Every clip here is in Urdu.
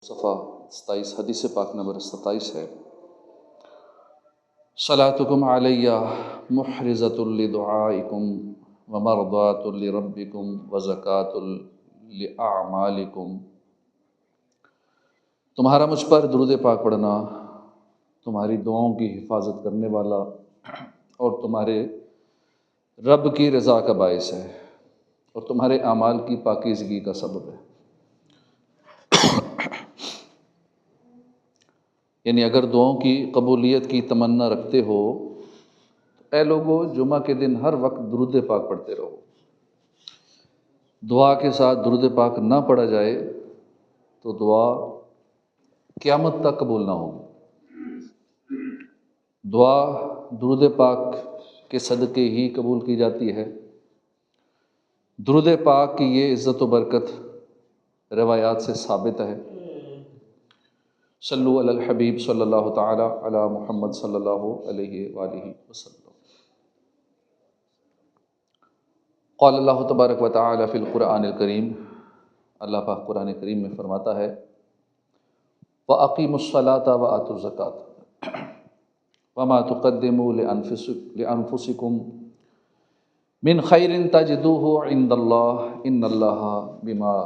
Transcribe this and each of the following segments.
صفحہ 27 حدیث پاک نمبر 27 ہے، صلاتکم علیہ محرزۃ لدعائکم ومرضات لربکم وزکاۃ لأعمالکم۔ تمہارا مجھ پر درود پاک پڑھنا تمہاری دعاؤں کی حفاظت کرنے والا اور تمہارے رب کی رضا کا باعث ہے اور تمہارے اعمال کی پاکیزگی کا سبب ہے۔ یعنی اگر دعاؤں کی قبولیت کی تمنا رکھتے ہو تو اے لوگو جمعہ کے دن ہر وقت درود پاک پڑھتے رہو۔ دعا کے ساتھ درود پاک نہ پڑھا جائے تو دعا قیامت تک قبول نہ ہوگی۔ دعا درود پاک کے صدقے ہی قبول کی جاتی ہے۔ درود پاک کی یہ عزت و برکت روایات سے ثابت ہے۔ صلو علی الحبیب صلی اللہ تعالی علی محمد صلی اللہ علیہ وآلہ وسلم۔ قال اللہ تبارک و تعالی فی القرآن الکریم، اللہ پاک قرآن کریم میں فرماتا ہے، وَأَقِیمُوا الصَّلَاةَ وَآتُوا الزَّکَاةَ وَمَا تُقَدِّمُوا لِأَنفُسِکُم مِّن خَیْرٍ تَجِدُوهُ عِندَ اللَّهِ إِنَّ اللَّهَ بِمَا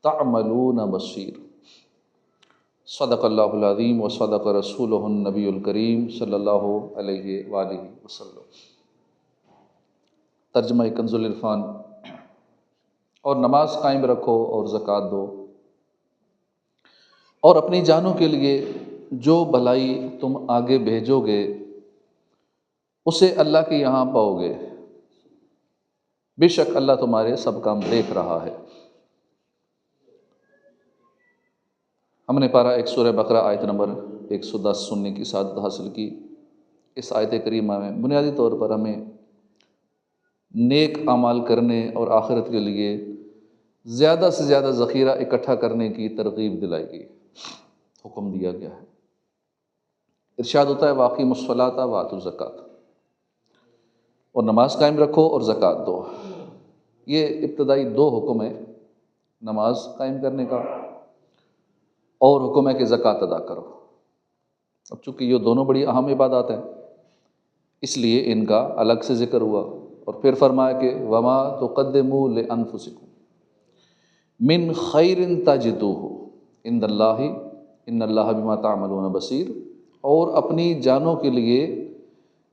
تَعْمَلُونَ بَصِیرٌ۔ صدق اللہ العظیم و صدق رسولہ النبی الکریم صلی اللہ علیہ وآلہ وسلم۔ ترجمہ کنز العرفان۔ اور نماز قائم رکھو اور زکوٰۃ دو، اور اپنی جانوں کے لیے جو بھلائی تم آگے بھیجو گے اسے اللہ کے یہاں پاؤ گے، بے شک اللہ تمہارے سب کام دیکھ رہا ہے۔ ہم نے پارہ ایک سورہ بقرہ آیت نمبر 110 سننے کی سعادت حاصل کی۔ اس آیت کریمہ میں بنیادی طور پر ہمیں نیک اعمال کرنے اور آخرت کے لیے زیادہ سے زیادہ ذخیرہ اکٹھا کرنے کی ترغیب دلائی گئی، حکم دیا گیا ہے۔ ارشاد ہوتا ہے وَأَقِیمُوا الصَّلَاةَ وَآتُوا الزَّکَاةَ، اور نماز قائم رکھو اور زکوٰۃ دو۔ یہ ابتدائی دو حکم ہیں، نماز قائم کرنے کا اور حکم ہے کہ زکوٰۃ ادا کرو۔ اب چونکہ یہ دونوں بڑی اہم عبادات ہیں اس لیے ان کا الگ سے ذکر ہوا، اور پھر فرمایا کہ وَمَا تُقَدِّمُوا لِأَنفُسِکُم مِّن خَیْرٍ تَجِدُوهُ عِندَ اللَّهِ إِنَّ اللَّهَ بِمَا تَعْمَلُونَ بَصِیرٌ، اور اپنی جانوں کے لیے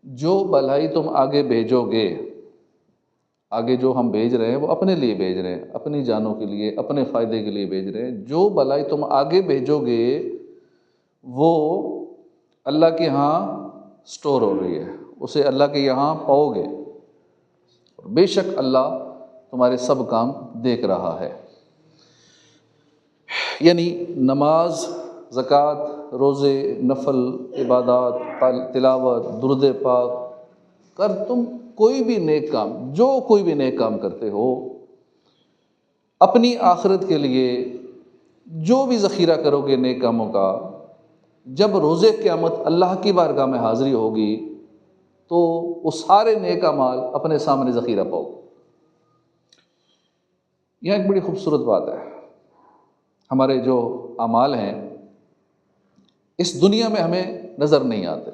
جو بھلائی تم آگے بھیجو گے، آگے جو ہم بھیج رہے ہیں وہ اپنے لیے بھیج رہے ہیں، اپنی جانوں کے لیے، اپنے فائدے کے لیے بھیج رہے ہیں، جو بھلائی تم آگے بھیجو گے وہ اللہ کے ہاں سٹور ہو رہی ہے، اسے اللہ کے یہاں پاؤ گے، بے شک اللہ تمہارے سب کام دیکھ رہا ہے۔ یعنی نماز، زکوٰۃ، روزے، نفل عبادات، تلاوت، درود پاک، کر تم کوئی بھی نیک کام، جو کوئی بھی نیک کام کرتے ہو، اپنی آخرت کے لیے جو بھی ذخیرہ کرو گے نیک کاموں کا، جب روز قیامت اللہ کی بارگاہ میں حاضری ہوگی تو وہ سارے نیک اعمال اپنے سامنے ذخیرہ پاؤ۔ یہاں ایک بڑی خوبصورت بات ہے، ہمارے جو اعمال ہیں اس دنیا میں ہمیں نظر نہیں آتے۔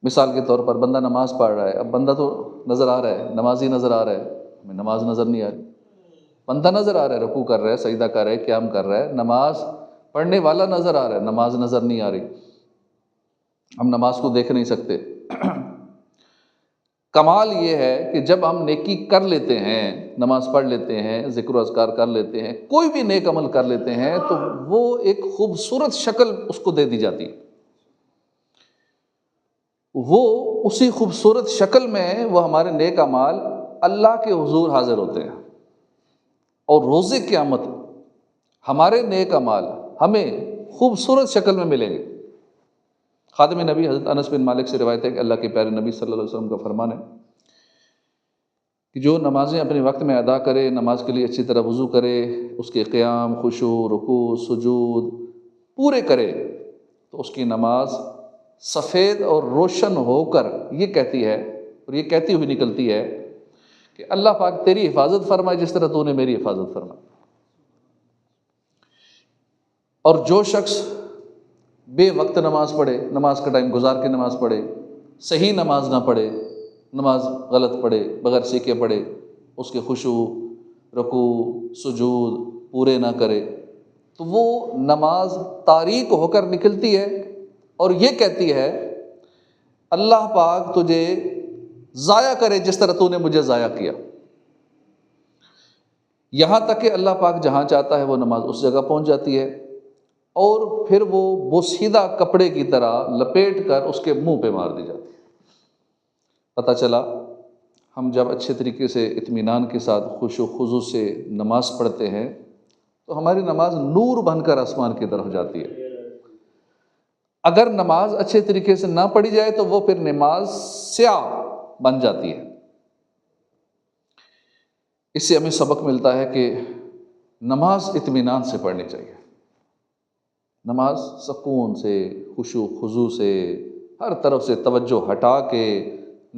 مثال کے طور پر بندہ نماز پڑھ رہا ہے، اب بندہ تو نظر آ رہا ہے، نمازی نظر آ رہا ہے، ہمیں نماز نظر نہیں آ رہی۔ بندہ نظر آ رہا ہے، رکوع کر رہا ہے، سجدہ کر رہا ہے، قیام کر رہا ہے، نماز پڑھنے والا نظر آ رہا ہے، نماز نظر نہیں آ رہی، ہم نماز کو دیکھ نہیں سکتے۔ کمال یہ ہے کہ جب ہم نیکی کر لیتے ہیں، نماز پڑھ لیتے ہیں، ذکر و اذکار کر لیتے ہیں، کوئی بھی نیک عمل کر لیتے ہیں تو وہ ایک خوبصورت شکل اس کو دے دی جاتی ہے، وہ اسی خوبصورت شکل میں وہ ہمارے نیک اعمال اللہ کے حضور حاضر ہوتے ہیں، اور روز قیامت ہمارے نیک اعمال ہمیں خوبصورت شکل میں ملیں گے۔ خادم نبی حضرت انس بن مالک سے روایت ہے کہ اللہ کے پیارے نبی صلی اللہ علیہ وسلم کا فرمان ہے کہ جو نمازیں اپنے وقت میں ادا کرے، نماز کے لیے اچھی طرح وضو کرے، اس کے قیام، خشوع، رکوع، سجود پورے کرے تو اس کی نماز سفید اور روشن ہو کر یہ کہتی ہے، اور یہ کہتی ہوئی نکلتی ہے کہ اللہ پاک تیری حفاظت فرمائے جس طرح تو نے میری حفاظت فرمائی۔ اور جو شخص بے وقت نماز پڑھے، نماز کا ٹائم گزار کے نماز پڑھے، صحیح نماز نہ پڑھے، نماز غلط پڑھے، بغیر سیکھے پڑھے، اس کے خشوع، رکوع، سجود پورے نہ کرے، تو وہ نماز تاریک ہو کر نکلتی ہے اور یہ کہتی ہے اللہ پاک تجھے ضائع کرے جس طرح تو نے مجھے ضائع کیا۔ یہاں تک کہ اللہ پاک جہاں چاہتا ہے وہ نماز اس جگہ پہنچ جاتی ہے، اور پھر وہ بوسیدہ کپڑے کی طرح لپیٹ کر اس کے منہ پہ مار دی جاتی ہے۔ پتہ چلا ہم جب اچھے طریقے سے اطمینان کے ساتھ خشوع و خضوع سے نماز پڑھتے ہیں تو ہماری نماز نور بن کر آسمان کی طرف جاتی ہے۔ اگر نماز اچھے طریقے سے نہ پڑھی جائے تو وہ پھر نماز سیاہ بن جاتی ہے۔ اس سے ہمیں سبق ملتا ہے کہ نماز اطمینان سے پڑھنی چاہیے، نماز سکون سے، خشوع و خضوع سے، ہر طرف سے توجہ ہٹا کے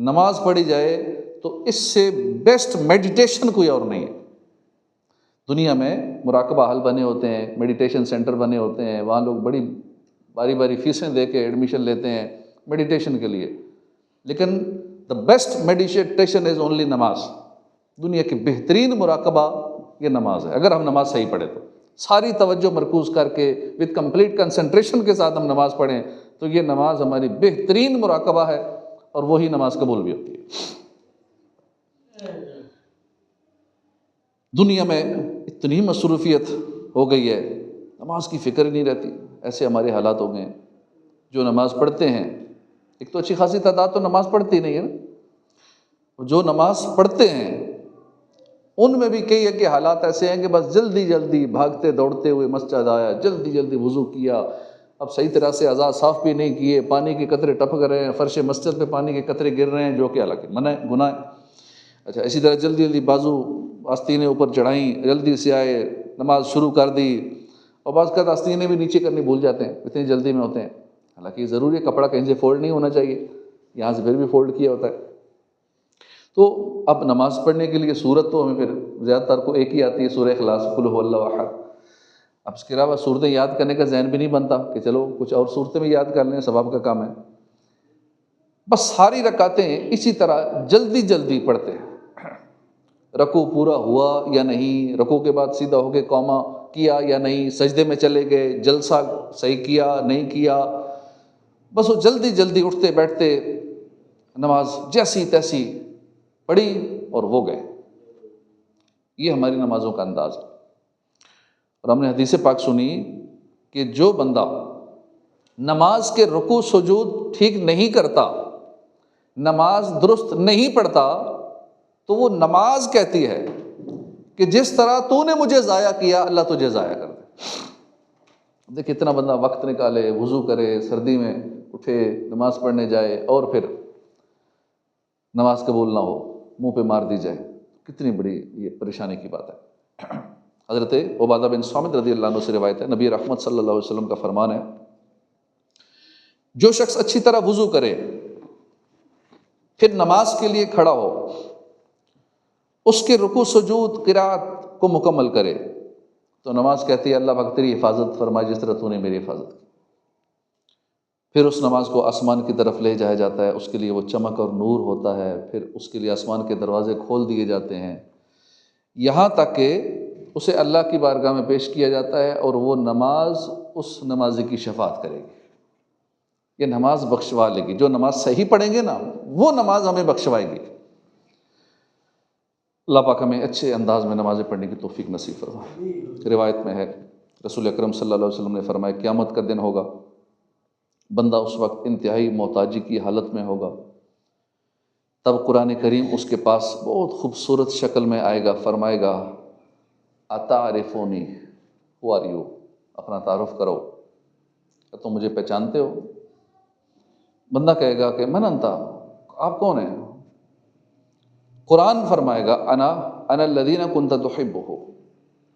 نماز پڑھی جائے تو اس سے بیسٹ میڈیٹیشن کوئی اور نہیں ہے۔ دنیا میں مراقبہ حل بنے ہوتے ہیں، میڈیٹیشن سینٹر بنے ہوتے ہیں، وہاں لوگ بڑی باری باری فیسیں دے کے ایڈمیشن لیتے ہیں میڈیٹیشن کے لیے، لیکن the best meditation is only نماز۔ دنیا کی بہترین مراقبہ یہ نماز ہے۔ اگر ہم نماز صحیح پڑھیں تو ساری توجہ مرکوز کر کے وتھ کمپلیٹ کنسنٹریشن کے ساتھ ہم نماز پڑھیں تو یہ نماز ہماری بہترین مراقبہ ہے، اور وہی نماز قبول بھی ہوتی ہے۔ دنیا میں اتنی مصروفیت ہو گئی ہے، نماز کی فکر ہی نہیں رہتی، ایسے ہمارے حالات ہو گئے ہیں۔ جو نماز پڑھتے ہیں، ایک تو اچھی خاصی تعداد تو نماز پڑھتی نہیں ہے نا، جو نماز پڑھتے ہیں ان میں بھی کئی ایک حالات ایسے ہیں کہ بس جلدی جلدی بھاگتے دوڑتے ہوئے مسجد آیا، جلدی جلدی وضو کیا، اب صحیح طرح سے اعضاء صاف بھی نہیں کیے، پانی کے قطرے ٹپک رہے ہیں، فرش مسجد پہ پانی کے قطرے گر رہے ہیں، جو کہ حالانکہ منع ہے، گناہ ہے۔ اچھا، اسی طرح جلدی جلدی بازو آستینیں اوپر چڑھائیں، جلدی سے آئے، نماز شروع کر دی، اور بعض کا آستینیں بھی نیچے کرنی بھول جاتے ہیں، اتنی جلدی میں ہوتے ہیں۔ حالانکہ یہ ضروری ہے، کپڑا کہیں سے فولڈ نہیں ہونا چاہیے، یہاں سے پھر بھی فولڈ کیا ہوتا ہے۔ تو اب نماز پڑھنے کے لیے صورت تو ہمیں پھر زیادہ تر کو ایک ہی آتی ہے، سورہ اخلاص، قل هو اللہ احد۔ اب اس کے علاوہ صورتیں یاد کرنے کا ذہن بھی نہیں بنتا کہ چلو کچھ اور صورتیں بھی یاد کر لیں، ثواب کا کام ہے۔ بس ساری رکعتیں اسی طرح جلدی جلدی پڑھتے ہیں، رکوع پورا ہوا یا نہیں، رکوع کے بعد سیدھا ہو کے قوما کیا یا نہیں، سجدے میں چلے گئے، جلسہ صحیح کیا نہیں کیا، بس وہ جلدی جلدی اٹھتے بیٹھتے نماز جیسی تیسی پڑھی اور وہ گئے۔ یہ ہماری نمازوں کا انداز ہے۔ اور ہم نے حدیث پاک سنی کہ جو بندہ نماز کے رکوع سجود ٹھیک نہیں کرتا، نماز درست نہیں پڑھتا، تو وہ نماز کہتی ہے کہ جس طرح تو نے مجھے ضائع کیا اللہ تجھے ضائع کر دے۔ دیکھ کتنا بندہ وقت نکالے، وضو کرے، سردی میں اٹھے، نماز پڑھنے جائے، اور پھر نماز قبول نہ ہو، منہ پہ مار دی جائے، کتنی بڑی یہ پریشانی کی بات ہے۔ حضرت عبادہ بن صامت رضی اللہ عنہ سے روایت ہے، نبی رحمت صلی اللہ علیہ وسلم کا فرمان ہے، جو شخص اچھی طرح وضو کرے پھر نماز کے لیے کھڑا ہو، اس کے رکوع سجود قرات کو مکمل کرے، تو نماز کہتی ہے اللہ پاک تیری حفاظت فرمائے جس طرح تو نے میری حفاظت کی۔ پھر اس نماز کو آسمان کی طرف لے جایا جاتا ہے، اس کے لیے وہ چمک اور نور ہوتا ہے، پھر اس کے لیے آسمان کے دروازے کھول دیے جاتے ہیں، یہاں تک کہ اسے اللہ کی بارگاہ میں پیش کیا جاتا ہے، اور وہ نماز اس نمازی کی شفاعت کرے گی، یہ نماز بخشوا لے گی۔ جو نماز صحیح پڑھیں گے نا، وہ نماز ہمیں بخشوائے گی۔ اللہ پاک ہمیں اچھے انداز میں نمازیں پڑھنے کی توفیق نصیب فرمائے۔ روایت میں ہے رسول اکرم صلی اللہ علیہ وسلم نے فرمایا قیامت کا دن ہوگا، بندہ اس وقت انتہائی محتاجی کی حالت میں ہوگا، تب قرآن کریم اس کے پاس بہت خوبصورت شکل میں آئے گا، فرمائے گا اتعرفونی، ہو آر یو، اپنا تعارف کرو، کہ تم مجھے پہچانتے ہو؟ بندہ کہے گا کہ من انت، آپ کون ہیں؟ قرآن فرمائے گا انا الذین کنت تحبہ،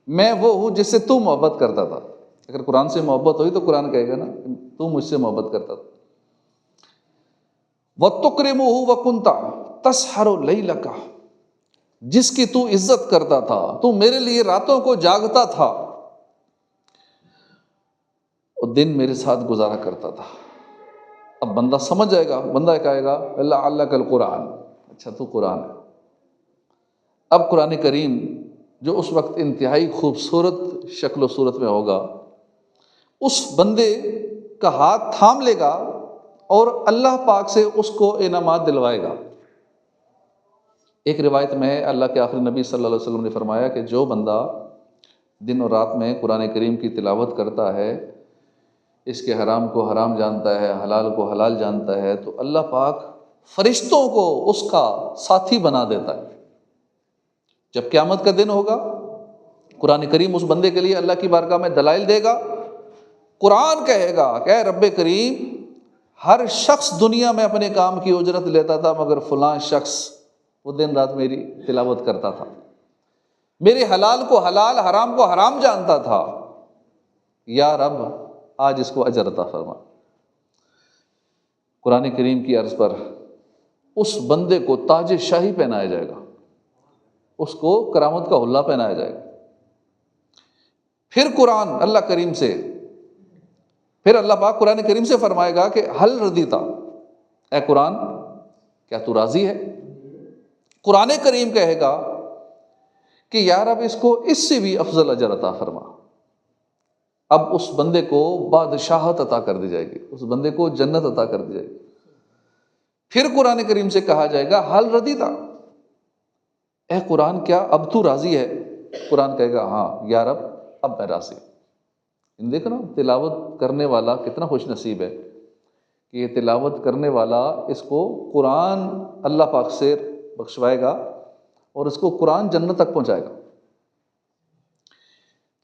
میں وہ ہوں جس سے تو محبت کرتا تھا۔ اگر قرآن سے محبت ہوئی تو قرآن کہے گا نا تو مجھ سے محبت کرتا تھا۔ وَتُكْرِمُهُ وَكُنْتَ تَسْحَرُ لَيْلَكَ، جس کی تو عزت کرتا تھا، تو میرے لیے راتوں کو جاگتا تھا۔ اور دن میرے ساتھ گزارا کرتا تھا۔ اب بندہ سمجھ جائے گا، بندہ کہے گا اللہ اللہ کل قرآن، اچھا تو قرآن ہے۔ اب قرآن کریم جو اس وقت انتہائی خوبصورت شکل و صورت میں ہوگا، اس بندے کا ہاتھ تھام لے گا اور اللہ پاک سے اس کو انعامات دلوائے گا۔ ایک روایت میں اللہ کے آخری نبی صلی اللہ علیہ وسلم نے فرمایا کہ جو بندہ دن اور رات میں قرآن کریم کی تلاوت کرتا ہے، اس کے حرام کو حرام جانتا ہے، حلال کو حلال جانتا ہے، تو اللہ پاک فرشتوں کو اس کا ساتھی بنا دیتا ہے۔ جب قیامت کا دن ہوگا، قرآن کریم اس بندے کے لیے اللہ کی بارگاہ میں دلائل دے گا۔ قرآن کہے گا کہ اے رب کریم، ہر شخص دنیا میں اپنے کام کی اجرت لیتا تھا، مگر فلاں شخص وہ دن رات میری تلاوت کرتا تھا، میرے حلال کو حلال، حرام کو حرام جانتا تھا، یا رب آج اس کو اجر عطا فرما۔ قرآن کریم کی عرض پر اس بندے کو تاج شاہی پہنایا جائے گا، اس کو کرامت کا حلہ پہنایا جائے گا۔ پھر قرآن اللہ کریم سے، پھر اللہ پاک قرآن کریم سے فرمائے گا کہ حل ردیتا، اے قرآن کیا تو راضی ہے؟ قرآن کریم کہے گا کہ یا رب اس کو اس سے بھی افضل اجر عطا فرما۔ اب اس بندے کو بادشاہت عطا کر دی جائے گی، اس بندے کو جنت عطا کر دی جائے گی۔ پھر قرآن کریم سے کہا جائے گا حل ردیتا، اے قرآن کیا اب تو راضی ہے؟ قرآن کہے گا ہاں یا رب اب میں راضی ہوں۔ دیکھو نا تلاوت کرنے والا کتنا خوش نصیب ہے کہ یہ تلاوت کرنے والا اس کو قرآن اللہ پاک سے بخشوائے گا اور اس کو قرآن جنت تک پہنچائے گا۔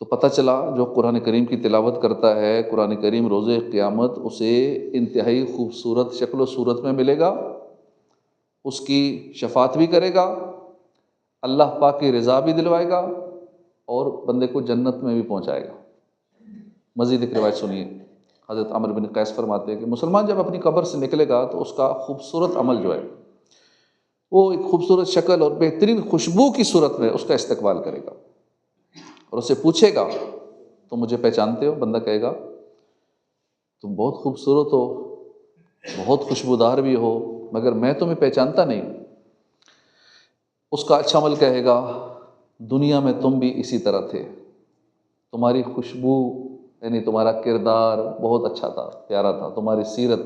تو پتہ چلا جو قرآن کریم کی تلاوت کرتا ہے، قرآن کریم روز قیامت اسے انتہائی خوبصورت شکل و صورت میں ملے گا، اس کی شفاعت بھی کرے گا، اللہ پاک کی رضا بھی دلوائے گا اور بندے کو جنت میں بھی پہنچائے گا۔ مزید ایک روایت سنیے، حضرت عمرو بن قیس فرماتے ہیں کہ مسلمان جب اپنی قبر سے نکلے گا تو اس کا خوبصورت عمل جو ہے وہ ایک خوبصورت شکل اور بہترین خوشبو کی صورت میں اس کا استقبال کرے گا اور اسے پوچھے گا تم مجھے پہچانتے ہو؟ بندہ کہے گا تم بہت خوبصورت ہو، بہت خوشبودار بھی ہو، مگر میں تمہیں پہچانتا نہیں۔ اس کا اچھا عمل کہے گا دنیا میں تم بھی اسی طرح تھے، تمہاری خوشبو یعنی تمہارا کردار بہت اچھا تھا، پیارا تھا، تمہاری سیرت،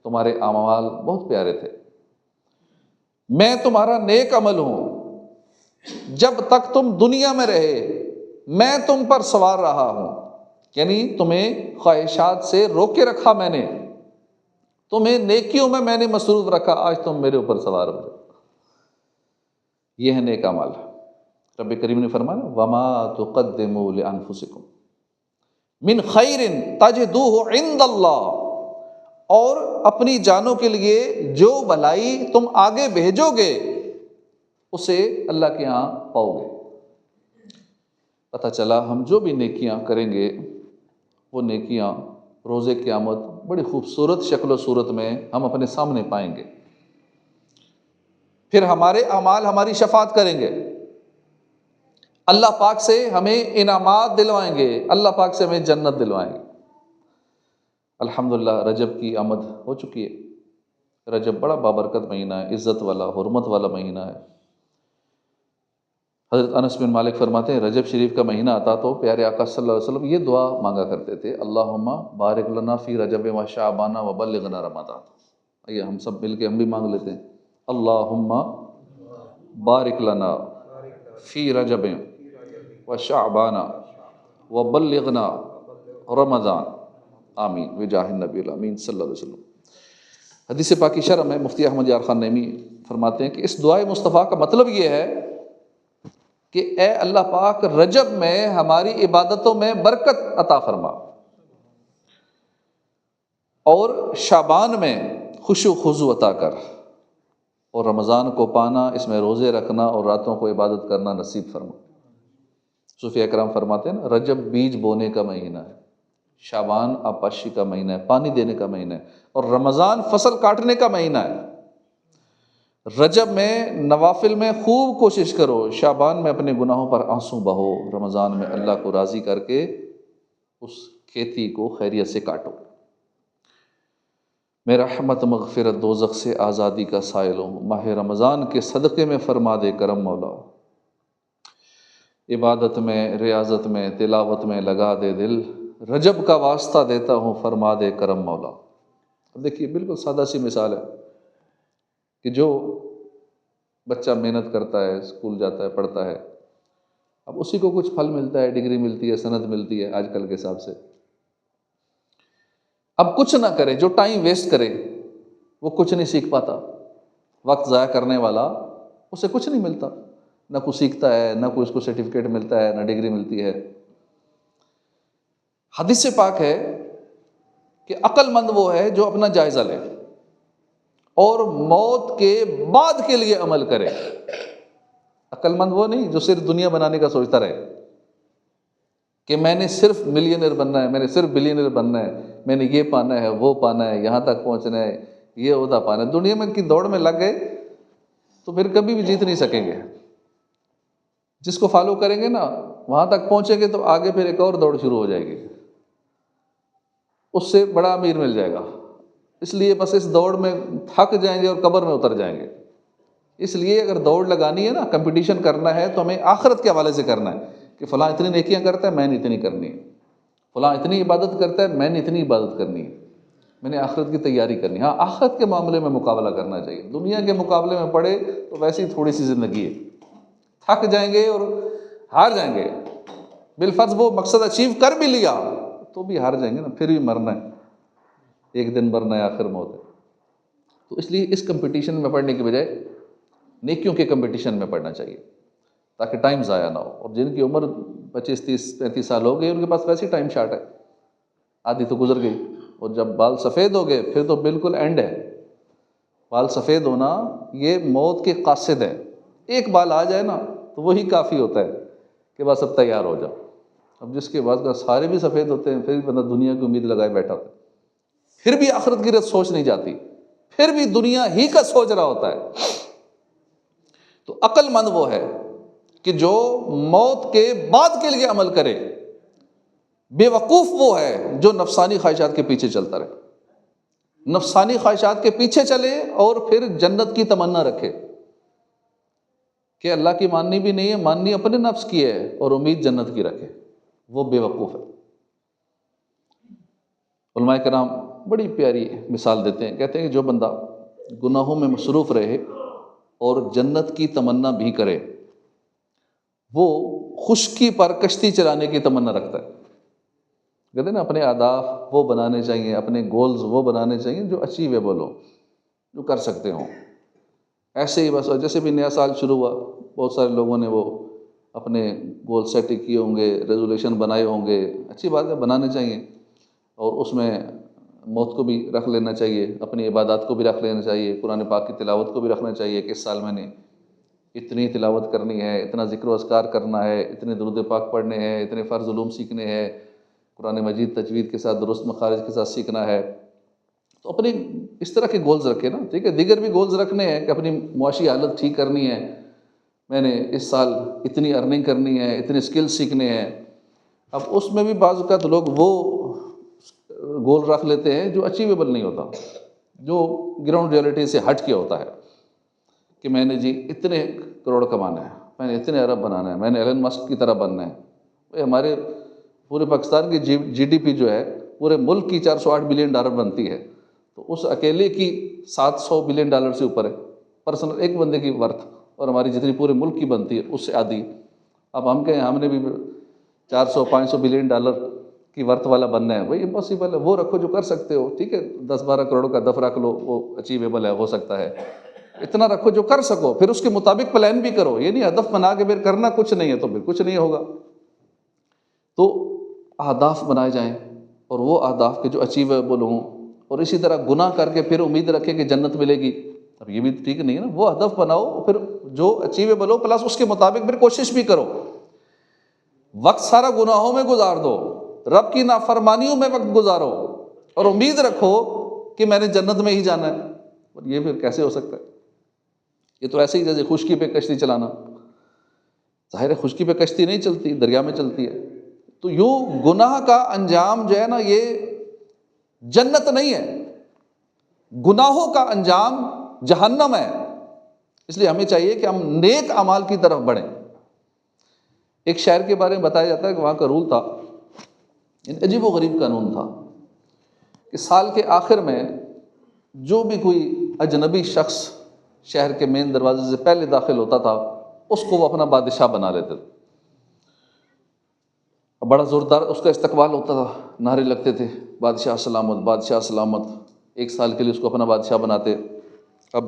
تمہارے اعمال بہت پیارے تھے، میں تمہارا نیک عمل ہوں، جب تک تم دنیا میں رہے میں تم پر سوار رہا ہوں، یعنی تمہیں خواہشات سے روک کے رکھا میں نے، تمہیں نیکیوں میں نے مصروف رکھا، آج تم میرے اوپر سوار ہو۔ یہ ہے نیک اعمال۔ رب کریم نے فرمایا وَمَا تُقَدِّمُوا لِأَنفُسِكُمْ مِنْ خَيْرٍ تَجِدُوهُ عِنْدَ اللَّهِ، اور اپنی جانوں کے لیے جو بھلائی تم آگے بھیجو گے اسے اللہ کے ہاں پاؤ گے۔ پتہ چلا ہم جو بھی نیکیاں کریں گے وہ نیکیاں روز قیامت بڑی خوبصورت شکل و صورت میں ہم اپنے سامنے پائیں گے۔ پھر ہمارے اعمال ہماری شفاعت کریں گے، اللہ پاک سے ہمیں انعامات دلوائیں گے، اللہ پاک سے ہمیں جنت دلوائیں گے۔ الحمدللہ رجب کی آمد ہو چکی ہے۔ رجب بڑا بابرکت مہینہ ہے، عزت والا، حرمت والا مہینہ ہے۔ حضرت انس بن مالک فرماتے ہیں رجب شریف کا مہینہ آتا تو پیارے آقا صلی اللہ علیہ وسلم یہ دعا مانگا کرتے تھے اللہم بارک لنا فی رجب و شعبان و بلغنا رمضان۔ آئیے ہم سب مل کے ہم بھی مانگ لیتے ہیں اللہم بارک لنا فی رجب و شعبان و بلغنا رمضان، آمین بجاہ النبی الامین صلی اللہ علیہ وسلم۔ حدیث پاکی شرح میں مفتی احمد یار خان نعیمی فرماتے ہیں کہ اس دعائے مصطفیٰ کا مطلب یہ ہے کہ اے اللہ پاک رجب میں ہماری عبادتوں میں برکت عطا فرما اور شعبان میں خشوع و خضوع عطا کر، اور رمضان کو پانا، اس میں روزے رکھنا اور راتوں کو عبادت کرنا نصیب فرما۔ صوفیہ اکرام فرماتے ہیں رجب بیج بونے کا مہینہ ہے، شعبان آبپاشی کا مہینہ ہے، پانی دینے کا مہینہ ہے، اور رمضان فصل کاٹنے کا مہینہ ہے۔ رجب میں نوافل میں خوب کوشش کرو، شعبان میں اپنے گناہوں پر آنسو بہو، رمضان میں اللہ کو راضی کر کے اس کھیتی کو خیریت سے کاٹو۔ میں رحمت مغفرت دوزخ سے آزادی کا سائل ہوں، ماہ رمضان کے صدقے میں فرما دے کرم مولا، عبادت میں ریاضت میں تلاوت میں لگا دے دل، رجب کا واسطہ دیتا ہوں فرما دے کرم مولا۔ اب دیکھیے بالکل سادہ سی مثال ہے کہ جو بچہ محنت کرتا ہے، اسکول جاتا ہے، پڑھتا ہے، اب اسی کو کچھ پھل ملتا ہے، ڈگری ملتی ہے، سند ملتی ہے آج کل کے حساب سے۔ اب کچھ نہ کرے، جو ٹائم ویسٹ کرے وہ کچھ نہیں سیکھ پاتا۔ وقت ضائع کرنے والا اسے کچھ نہیں ملتا، نہ کچھ سیکھتا ہے، نہ کوئی اس کو سرٹیفکیٹ ملتا ہے، نہ ڈگری ملتی ہے۔ حدیث سے پاک ہے کہ عقل مند وہ ہے جو اپنا جائزہ لے اور موت کے بعد کے لیے عمل کرے۔ عقل مند وہ نہیں جو صرف دنیا بنانے کا سوچتا رہے کہ میں نے صرف ملینئر بننا ہے، میں نے صرف بلینئر بننا ہے، میں نے یہ پانا ہے، وہ پانا ہے، یہاں تک پہنچنا ہے، یہ عہدہ پانا ہے۔ دنیا میں کی دوڑ میں لگ گئے تو پھر کبھی بھی جیت نہیں سکیں گے۔ جس کو فالو کریں گے نا وہاں تک پہنچیں گے تو آگے پھر ایک اور دوڑ شروع ہو جائے گی، اس سے بڑا امیر مل جائے گا۔ اس لیے بس اس دوڑ میں تھک جائیں گے اور قبر میں اتر جائیں گے۔ اس لیے اگر دوڑ لگانی ہے نا، کمپٹیشن کرنا ہے تو ہمیں آخرت کے حوالے سے کرنا ہے کہ فلاں اتنی نیکیاں کرتا ہے، میں نے اتنی کرنی ہے، فلاں اتنی عبادت کرتا ہے، میں نے اتنی عبادت کرنی ہے، میں نے آخرت کی تیاری کرنی ہے۔ ہاں آخرت کے معاملے میں مقابلہ کرنا چاہیے، دنیا کے مقابلے میں پڑے تو ویسی تھوڑی سی زندگی ہے، تھک جائیں گے اور ہار جائیں گے۔ بالفرض وہ مقصد اچیو کر بھی لیا تو بھی ہار جائیں گے نا، پھر بھی مرنا ہے، ایک دن مرنا ہے، آخر موت ہے۔ تو اس لیے اس کمپٹیشن میں پڑھنے کی بجائے نیکیوں کے کمپٹیشن میں پڑھنا چاہیے تاکہ ٹائم ضائع نہ ہو۔ اور جن کی عمر 25 30 35 سال ہو گئی ان کے پاس ویسے ہی ٹائم شارٹ ہے، آدھی تو گزر گئی۔ اور جب بال سفید ہو گئے پھر تو بالکل اینڈ ہے۔ بال سفید ہونا یہ موت کے قاصد ہے، ایک بال آ جائے نا تو وہی کافی ہوتا ہے کہ بس اب تیار ہو جاؤ۔ اب جس کے بعد کا سارے بھی سفید ہوتے ہیں پھر بھی بندہ دنیا کی امید لگائے بیٹھا ہوتا ہے، پھر بھی آخرت کی رت سوچ نہیں جاتی، پھر بھی دنیا ہی کا سوچ رہا ہوتا ہے۔ تو عقل مند وہ ہے کہ جو موت کے بعد کے لیے عمل کرے، بے وقوف وہ ہے جو نفسانی خواہشات کے پیچھے چلتا رہے، نفسانی خواہشات کے پیچھے چلے اور پھر جنت کی تمنا رکھے کہ اللہ کی ماننی بھی نہیں ہے، ماننی اپنے نفس کی ہے اور امید جنت کی رکھے، وہ بے وقوف ہے۔ علماء کرام بڑی پیاری مثال دیتے ہیں، کہتے ہیں کہ جو بندہ گناہوں میں مصروف رہے اور جنت کی تمنا بھی کرے، وہ خشکی پر کشتی چلانے کی تمنا رکھتا ہے۔ کہتے ہیں نا اپنے اہداف وہ بنانے چاہیے، اپنے گولز وہ بنانے چاہیے جو اچیویبل ہو، جو کر سکتے ہوں۔ ایسے ہی بس جیسے بھی نیا سال شروع ہوا بہت سارے لوگوں نے وہ اپنے گول سیٹ کیے ہوں گے، ریزولوشن بنائے ہوں گے، اچھی بات ہے، بنانے چاہیے، اور اس میں موت کو بھی رکھ لینا چاہیے، اپنی عبادات کو بھی رکھ لینا چاہیے، قرآن پاک کی تلاوت کو بھی رکھنا چاہیے کہ اس سال میں نے اتنی تلاوت کرنی ہے، اتنا ذکر و اذکار کرنا ہے، اتنے درود پاک پڑھنے ہیں، اتنے فرض علوم سیکھنے ہیں، قرآن مجید تجوید کے ساتھ درست مخارج کے ساتھ سیکھنا ہے۔ تو اپنی اس طرح کے گولز رکھے نا، ٹھیک ہے، دیگر بھی گولز رکھنے ہیں کہ اپنی معاشی حالت ٹھیک کرنی ہے، میں نے اس سال اتنی ارننگ کرنی ہے، اتنے اسکل سیکھنے ہیں۔ اب اس میں بھی بعض اوقات لوگ وہ گول رکھ لیتے ہیں جو اچیویبل نہیں ہوتا، جو گراؤنڈ ریئلٹی سے ہٹ کے ہوتا ہے کہ میں نے جی اتنے کروڑ کمانا ہے، میں نے اتنے ارب بنانا ہے، میں نے ایلن مسک کی طرح بننا ہے۔ ہمارے پورے پاکستان کی جی ڈی پی جو ہے پورے ملک کی $408 بلین بنتی ہے، تو اس اکیلے کی $700 بلین سے اوپر ہے پرسنل ایک بندے کی ورتھ، اور ہماری جتنی پورے ملک کی بنتی ہے اس سے آدھی۔ اب ہم کہیں ہم نے بھی $400-500 بلین کی ورتھ والا بننا ہے، وہی امپاسبل ہے۔ وہ رکھو جو کر سکتے ہو، ٹھیک ہے، 10-12 کروڑ کا دف رکھ لو، وہ اچیویبل ہے، ہو سکتا ہے، اتنا رکھو جو کر سکو، پھر اس کے مطابق پلان بھی کرو، یہ نہیں ہدف بنا کے پھر کرنا کچھ نہیں ہے تو پھر کچھ نہیں ہوگا۔ تو اہداف بنائے جائیں اور وہ اہداف کے جو اچیویبل ہوں، اور اسی طرح گناہ کر کے پھر امید رکھے کہ جنت ملے گی، اب یہ بھی ٹھیک نہیں ہے نا۔ وہ ہدف بناؤ پھر جو اچیویبل ہو پلس اس کے مطابق پھر کوشش بھی کرو۔ وقت سارا گناہوں میں گزار دو، رب کی نافرمانیوں میں وقت گزارو اور امید رکھو کہ میں نے جنت میں ہی جانا ہے، اور یہ پھر کیسے ہو سکتا ہے؟ یہ تو ایسے ہی جیسے خشکی پہ کشتی چلانا، ظاہر ہے خشکی پہ کشتی نہیں چلتی، دریا میں چلتی ہے، تو یوں گناہ کا انجام جو ہے نا یہ جنت نہیں ہے، گناہوں کا انجام جہنم ہے۔ اس لیے ہمیں چاہیے کہ ہم نیک اعمال کی طرف بڑھیں۔ ایک شہر کے بارے میں بتایا جاتا ہے کہ وہاں کا رول تھا، عجیب و غریب قانون تھا کہ سال کے آخر میں جو بھی کوئی اجنبی شخص شہر کے مین دروازے سے پہلے داخل ہوتا تھا اس کو وہ اپنا بادشاہ بنا لیتے تھے۔ بڑا زوردار اس کا استقبال ہوتا تھا، نعرے لگتے تھے، بادشاہ سلامت، بادشاہ سلامت۔ ایک سال کے لیے اس کو اپنا بادشاہ بناتے۔ اب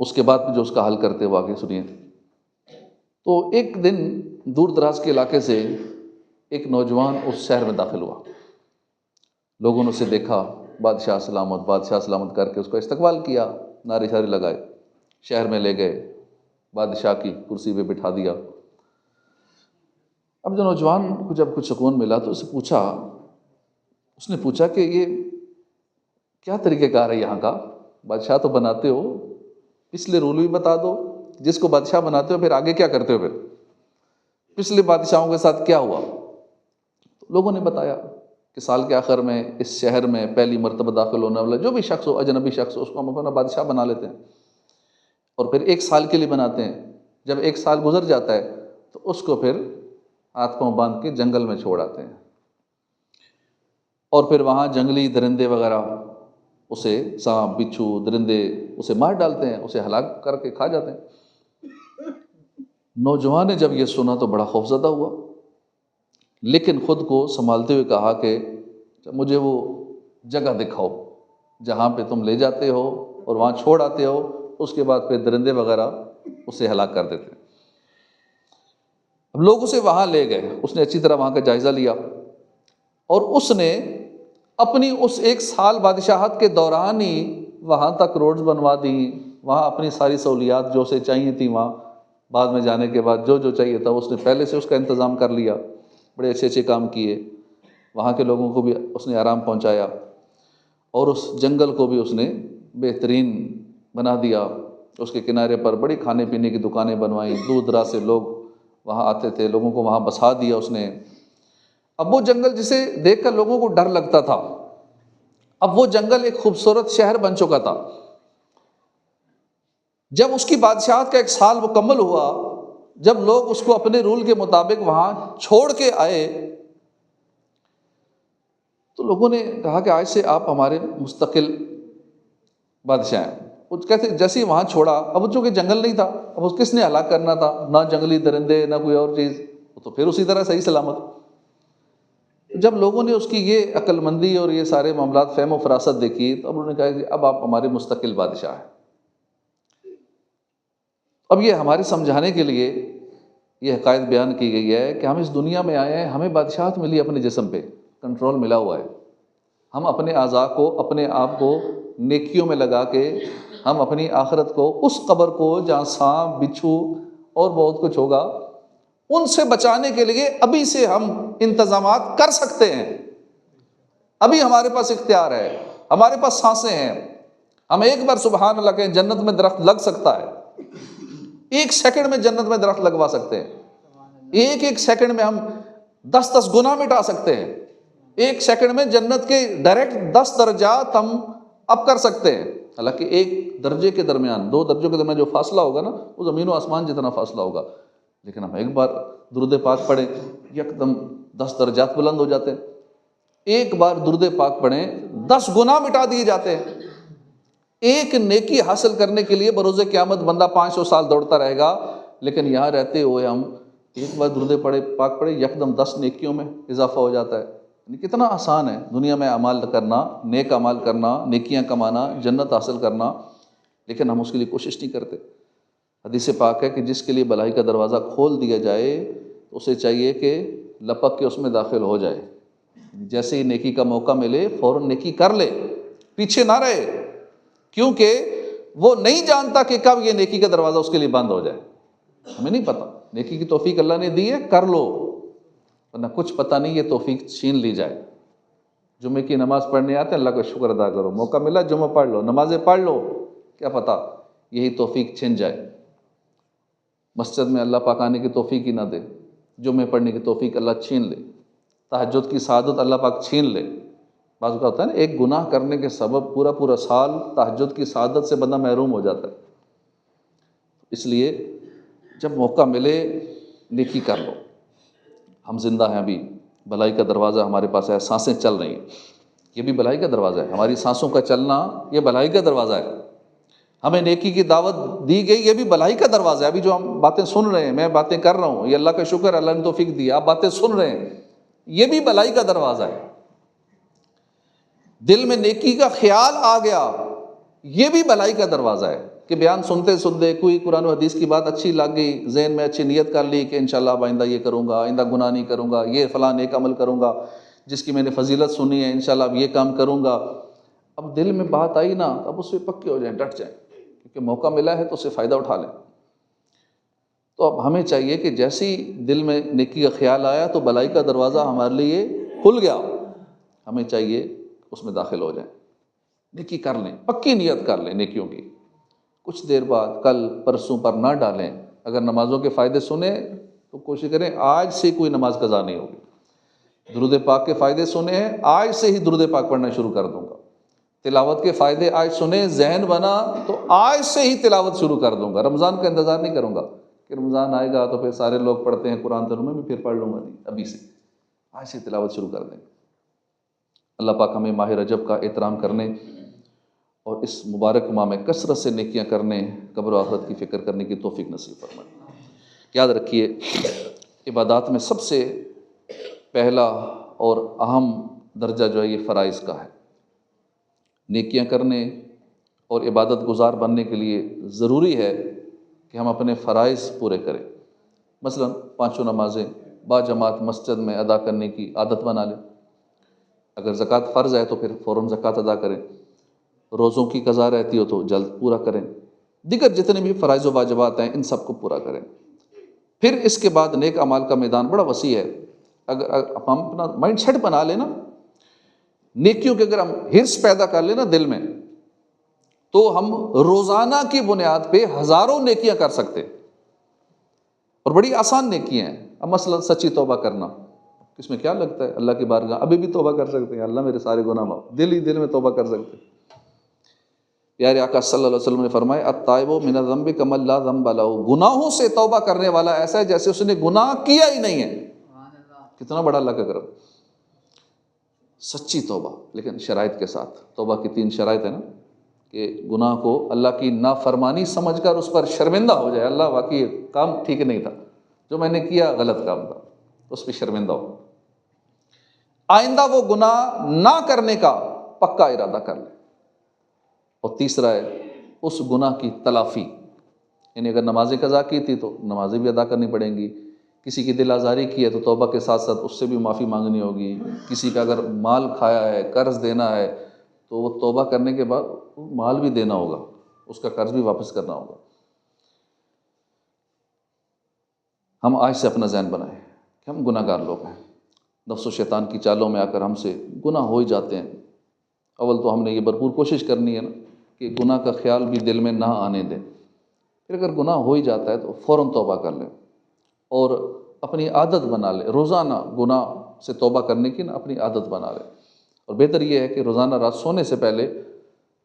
اس کے بعد جو اس کا حل کرتے وہ آگے سنیے۔ تو ایک دن دور دراز کے علاقے سے ایک نوجوان اس شہر میں داخل ہوا، لوگوں نے اسے دیکھا، بادشاہ سلامت، بادشاہ سلامت کر کے اس کا استقبال کیا، نعرے شعرے لگائے، شہر میں لے گئے، بادشاہ کی کرسی پہ بٹھا دیا۔ اب جو نوجوان کو جب کچھ سکون ملا تو اس نے پوچھا کہ یہ کیا طریقہ کار ہے یہاں کا؟ بادشاہ تو بناتے ہو، پچھلے رول بھی بتا دو، جس کو بادشاہ بناتے ہو پھر آگے کیا کرتے ہو، پھر پچھلے بادشاہوں کے ساتھ کیا ہوا؟ لوگوں نے بتایا کہ سال کے آخر میں اس شہر میں پہلی مرتبہ داخل ہونے والا جو بھی شخص ہو، اجنبی شخص ہو، اس کو ہم اپنا بادشاہ بنا لیتے ہیں اور پھر ایک سال کے لیے بناتے ہیں۔ جب ایک سال گزر جاتا ہے تو اس کو پھر ہاتھ پاؤں باندھ کے جنگل میں چھوڑ آتے ہیں اور پھر وہاں جنگلی درندے وغیرہ اسے، سانپ، بچھو، درندے اسے مار ڈالتے ہیں، اسے ہلاک کر کے کھا جاتے ہیں۔ نوجوان نے جب یہ سنا تو بڑا خوفزدہ ہوا، لیکن خود کو سنبھالتے ہوئے کہا کہ مجھے وہ جگہ دکھاؤ جہاں پہ تم لے جاتے ہو اور وہاں چھوڑ آتے ہو، اس کے بعد پھر درندے وغیرہ اسے ہلاک کر دیتے ہیں۔ اب لوگ اسے وہاں لے گئے، اس نے اچھی طرح وہاں کا جائزہ لیا اور اس نے اپنی اس ایک سال بادشاہت کے دوران ہی وہاں تک روڈز بنوا دی، وہاں اپنی ساری سہولیات جو اسے چاہیے تھی، وہاں بعد میں جانے کے بعد جو چاہیے تھا اس نے پہلے سے اس کا انتظام کر لیا، بڑے اچھے اچھے کام کیے، وہاں کے لوگوں کو بھی اس نے آرام پہنچایا اور اس جنگل کو بھی اس نے بہترین بنا دیا۔ اس کے کنارے پر بڑی کھانے پینے کی دکانیں بنوائیں، دور دراز سے لوگ وہاں آتے تھے، لوگوں کو وہاں بسا دیا اس نے۔ اب وہ جنگل جسے دیکھ کر لوگوں کو ڈر لگتا تھا، اب وہ جنگل ایک خوبصورت شہر بن چکا تھا۔ جب اس کی بادشاہت کا ایک سال مکمل ہوا، جب لوگ اس کو اپنے رول کے مطابق وہاں چھوڑ کے آئے تو لوگوں نے کہا کہ آج سے آپ ہمارے مستقل بادشاہ ہیں۔ وہ کہتے جیسے ہی وہاں چھوڑا، اب وہ چونکہ جنگل نہیں تھا، اب اس کس نے ہلاک کرنا تھا؟ نہ جنگلی درندے نہ کوئی اور چیز، تو پھر اسی طرح صحیح سلامت۔ جب لوگوں نے اس کی یہ عقل مندی اور یہ سارے معاملات فہم و فراست دیکھی تو اب انہوں نے کہا کہ اب آپ ہمارے مستقل بادشاہ ہیں۔ اب یہ ہمارے سمجھانے کے لیے یہ حقائق بیان کی گئی ہے کہ ہم اس دنیا میں آئے ہیں، ہمیں بادشاہت ملی، اپنے جسم پہ کنٹرول ملا ہوا ہے، ہم اپنے اعضاء کو، اپنے آپ کو نیکیوں میں لگا کے ہم اپنی آخرت کو، اس قبر کو جہاں سانپ، بچھو اور بہت کچھ ہوگا، ان سے بچانے کے لیے ابھی سے ہم انتظامات کر سکتے ہیں۔ ابھی ہمارے پاس اختیار ہے، ہمارے پاس سانسیں ہیں، ہم ایک بار سبحان اللہ کہیں جنت میں درخت لگ سکتا ہے، ایک سیکنڈ میں جنت میں درخت لگوا سکتے ہیں، ایک سیکنڈ میں ہم 10 گناہ مٹا سکتے ہیں، ایک سیکنڈ میں جنت کے ڈائریکٹ 10 درجات ہم اب کر سکتے ہیں۔ حالانکہ ایک درجے کے درمیان، 2 درجوں کے درمیان جو فاصلہ ہوگا نا وہ زمین و آسمان جتنا فاصلہ ہوگا، لیکن ہم ایک بار درود پاک پڑھیں یکدم 10 درجات بلند ہو جاتے ہیں، ایک بار درود پاک پڑھیں 10 گناہ مٹا دیے جاتے ہیں۔ ایک نیکی حاصل کرنے کے لیے بروز قیامت بندہ 500 سال دوڑتا رہے گا، لیکن یہاں رہتے ہوئے ہم ایک بار درود پاک پڑھے یکدم 10 نیکیوں میں اضافہ ہو جاتا ہے۔ یعنی کتنا آسان ہے دنیا میں اعمال کرنا، نیک اعمال کرنا، نیکیاں کمانا، جنت حاصل کرنا، لیکن ہم اس کے لیے کوشش نہیں کرتے۔ حدیث پاک ہے کہ جس کے لیے بھلائی کا دروازہ کھول دیا جائے اسے چاہیے کہ لپک کے اس میں داخل ہو جائے، جیسے ہی نیکی کا موقع ملے فوراً نیکی کر لے، پیچھے نہ رہے، کیونکہ وہ نہیں جانتا کہ کب یہ نیکی کا دروازہ اس کے لیے بند ہو جائے۔ ہمیں نہیں پتہ، نیکی کی توفیق اللہ نے دی ہے، کر لو، ورنہ کچھ پتہ نہیں یہ توفیق چھین لی جائے۔ جمعے کی نماز پڑھنے آتے ہیں، اللہ کا شکر ادا کرو، موقع ملا جمعہ پڑھ لو، نمازیں پڑھ لو، کیا پتہ یہی توفیق چھن جائے، مسجد میں اللہ پاک آنے کی توفیق ہی نہ دے۔ جمعے پڑھنے کی توفیق اللہ چھین لے، تہجد کی سعادت اللہ پاک چھین لے۔ بعض اوقات ہوتا ہے نا، ایک گناہ کرنے کے سبب پورا پورا سال تہجد کی سعادت سے بندہ محروم ہو جاتا ہے۔ اس لیے جب موقع ملے نیکی کر لو۔ ہم زندہ ہیں ابھی، بھلائی کا دروازہ ہمارے پاس ہے، سانسیں چل رہی ہیں، یہ بھی بھلائی کا دروازہ ہے۔ ہماری سانسوں کا چلنا یہ بھلائی کا دروازہ ہے۔ ہمیں نیکی کی دعوت دی گئی، یہ بھی بھلائی کا دروازہ ہے۔ ابھی جو ہم باتیں سن رہے ہیں، میں باتیں کر رہا ہوں، یہ اللہ کا شکر ہے، اللہ نے توفیق دی، آپ باتیں سن رہے ہیں، یہ بھی بھلائی کا دروازہ ہے۔ دل میں نیکی کا خیال آ گیا، یہ بھی بھلائی کا دروازہ ہے کہ بیان سنتے سنتے کوئی قرآن و حدیث کی بات اچھی لگ گئی، ذہن میں اچھی نیت کر لی کہ انشاءاللہ اب آئندہ یہ کروں گا، آئندہ گناہ نہیں کروں گا، یہ فلاں نیک عمل کروں گا جس کی میں نے فضیلت سنی ہے، انشاءاللہ اب یہ کام کروں گا۔ اب دل میں بات آئی نا، اب اس پہ پکے ہو جائیں، ڈٹ جائیں، کیونکہ موقع ملا ہے تو اس سے فائدہ اٹھا لیں۔ تو اب ہمیں چاہیے کہ جیسی دل میں نیکی کا خیال آیا تو بھلائی کا دروازہ ہمارے لیے کھل گیا، ہمیں چاہیے اس میں داخل ہو جائیں، نیکی کر لیں، پکی نیت کر لیں نیکیوں کی۔ کچھ دیر بعد کل پرسوں پر نہ ڈالیں۔ اگر نمازوں کے فائدے سنیں تو کوشش کریں آج سے کوئی نماز قضا نہیں ہوگی۔ درود پاک کے فائدے سنے ہیں، آج سے ہی درود پاک پڑھنا شروع کر دوں گا۔ تلاوت کے فائدے آج سنے، ذہن بنا تو آج سے ہی تلاوت شروع کر دوں گا۔ رمضان کا انتظار نہیں کروں گا کہ رمضان آئے گا تو پھر سارے لوگ پڑھتے ہیں قرآن، تو میں بھی پھر پڑھ لوں گا، نہیں، ابھی سے آج سے تلاوت شروع کر دیں گے۔ اللہ پاک ہمیں ماہ رجب کا احترام کرنے اور اس مبارک ماہ میں کثرت سے نیکیاں کرنے، قبر و آخرت کی فکر کرنے کی توفیق نصیب فرمائے۔ یاد رکھیے، عبادات میں سب سے پہلا اور اہم درجہ جو ہے یہ فرائض کا ہے۔ نیکیاں کرنے اور عبادت گزار بننے کے لیے ضروری ہے کہ ہم اپنے فرائض پورے کریں۔ مثلا 5 نمازیں باجماعت مسجد میں ادا کرنے کی عادت بنا لیں۔ اگر زکوٰۃ فرض ہے تو پھر فوراً زکوٰۃ ادا کریں، روزوں کی قضا رہتی ہو تو جلد پورا کریں، دیگر جتنے بھی فرائض و واجبات ہیں ان سب کو پورا کریں۔ پھر اس کے بعد نیک اعمال کا میدان بڑا وسیع ہے۔ اگر ہم اپنا مائنڈ سیٹ بنا لیں نا، نیکیوں کے اگر ہم حرص پیدا کر لیں نا دل میں، تو ہم روزانہ کی بنیاد پہ ہزاروں نیکیاں کر سکتے، اور بڑی آسان نیکیاں ہیں۔ اب مثلا سچی توبہ کرنا، اس میں کیا لگتا ہے، اللہ کی بارگاہ ابھی بھی توبہ کر سکتے ہیں، اللہ میرے سارے گناہ معاف، دل ہی دل میں توبہ کر سکتے ہیں۔ پیارے آقا صلی اللہ علیہ وسلم نے فرمایا التائب من الذنب کمن لا ذنب لہ، گناہوں سے توبہ کرنے والا ایسا ہے جیسے اس نے گناہ کیا ہی نہیں ہے۔ کتنا بڑا اللہ کا کرم۔ سچی توبہ، لیکن شرائط کے ساتھ۔ توبہ کی 3 شرائط ہیں نا، کہ گناہ کو اللہ کی نافرمانی سمجھ کر اس پر شرمندہ ہو جائے، اللہ واقعی یہ کام ٹھیک نہیں تھا، جو میں نے کیا غلط کام تھا، اس پہ شرمندہ ہو، آئندہ وہ گناہ نہ کرنے کا پکا ارادہ کر لے۔ اور تیسرا ہے اس گناہ کی تلافی، یعنی اگر نمازیں قضا کی تھی تو نمازیں بھی ادا کرنی پڑیں گی، کسی کی دل آزاری کی ہے تو توبہ کے ساتھ ساتھ اس سے بھی معافی مانگنی ہوگی، کسی کا اگر مال کھایا ہے، قرض دینا ہے تو وہ توبہ کرنے کے بعد مال بھی دینا ہوگا، اس کا قرض بھی واپس کرنا ہوگا۔ ہم آج سے اپنا ذہن بنائیں کہ ہم گناہ گار لوگ ہیں، نفس و شیطان کی چالوں میں آ کر ہم سے گناہ ہو ہی جاتے ہیں۔ اول تو ہم نے یہ بھرپور کوشش کرنی ہے نا کہ گناہ کا خیال بھی دل میں نہ آنے دیں۔ پھر اگر گناہ ہو ہی جاتا ہے تو فوراً توبہ کر لیں، اور اپنی عادت بنا لیں، روزانہ گناہ سے توبہ کرنے کی نا اپنی عادت بنا لیں۔ اور بہتر یہ ہے کہ روزانہ رات سونے سے پہلے